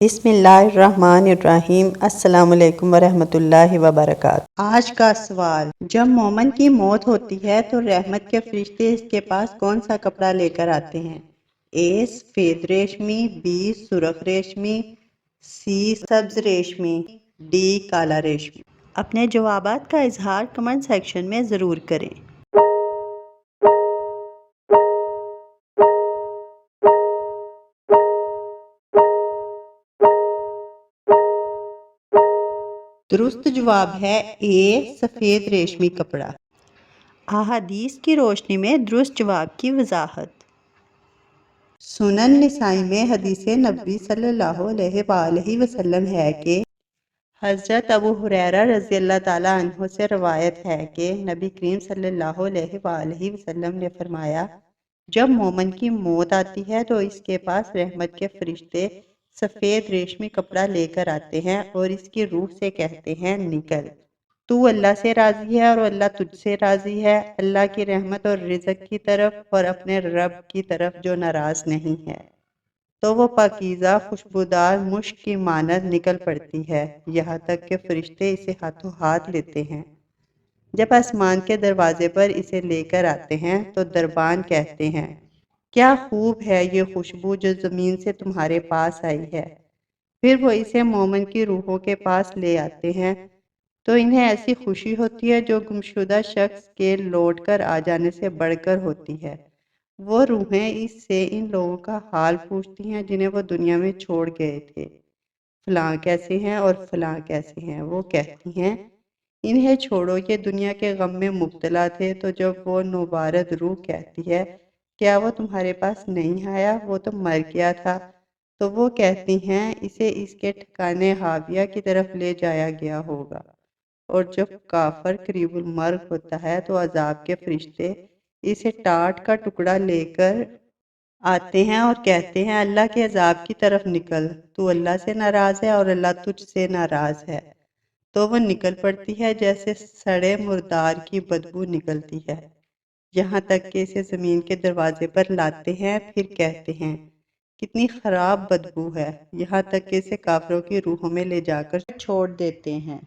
بسم اللہ الرحمن الرحیم۔ السلام علیکم ورحمۃ اللہ وبرکاتہ۔ آج کا سوال، جب مومن کی موت ہوتی ہے تو رحمت کے فرشتے اس کے پاس کون سا کپڑا لے کر آتے ہیں؟ اے سفید ریشمی، بی سرخ ریشمی، سی سبز ریشمی، ڈی کالا ریشمی۔ اپنے جوابات کا اظہار کمنٹ سیکشن میں ضرور کریں۔ درست جواب ہے اے سفید ریشمی کپڑا۔ احادیث کی روشنی میں درست جواب کی وضاحت۔ سنن نسائی میں حدیث نبوی صلی اللہ علیہ وآلہ وسلم ہے کہ حضرت ابو ہریرہ رضی اللہ تعالیٰ عنہ سے روایت ہے کہ نبی کریم صلی اللہ علیہ وآلہ وسلم نے فرمایا، جب مومن کی موت آتی ہے تو اس کے پاس رحمت کے فرشتے سفید ریشمی کپڑا لے کر آتے ہیں اور اس کی روح سے کہتے ہیں، نکل، تو اللہ سے راضی ہے اور اللہ تجھ سے راضی ہے، اللہ کی رحمت اور رزق کی طرف اور اپنے رب کی طرف جو ناراض نہیں ہے۔ تو وہ پاکیزہ خوشبودار مشک کی مانند نکل پڑتی ہے، یہاں تک کہ فرشتے اسے ہاتھوں ہاتھ لیتے ہیں۔ جب آسمان کے دروازے پر اسے لے کر آتے ہیں تو دربان کہتے ہیں، کیا خوب ہے یہ خوشبو جو زمین سے تمہارے پاس آئی ہے۔ پھر وہ اسے مومن کی روحوں کے پاس لے آتے ہیں تو انہیں ایسی خوشی ہوتی ہے جو گمشدہ شخص کے لوٹ کر آ جانے سے بڑھ کر ہوتی ہے۔ وہ روحیں اس سے ان لوگوں کا حال پوچھتی ہیں جنہیں وہ دنیا میں چھوڑ گئے تھے، فلاں کیسے ہیں اور فلاں کیسے ہیں۔ وہ کہتی ہیں، انہیں چھوڑو، یہ دنیا کے غم میں مبتلا تھے۔ تو جب وہ نوبارد روح کہتی ہے، کیا وہ تمہارے پاس نہیں آیا، وہ تو مر گیا تھا، تو وہ کہتی ہیں، اسے اس کے ٹھکانے حاویہ کی طرف لے جایا گیا ہوگا۔ اور جب کافر قریب المرگ ہوتا ہے تو عذاب کے فرشتے اسے ٹاٹ کا ٹکڑا لے کر آتے ہیں اور کہتے ہیں، اللہ کے عذاب کی طرف نکل، تو اللہ سے ناراض ہے اور اللہ تجھ سے ناراض ہے۔ تو وہ نکل پڑتی ہے جیسے سڑے مردار کی بدبو نکلتی ہے، یہاں تک کہ اسے زمین کے دروازے پر لاتے ہیں، پھر کہتے ہیں، کتنی خراب بدبو ہے، یہاں تک کہ اسے کافروں کی روحوں میں لے جا کر چھوڑ دیتے ہیں۔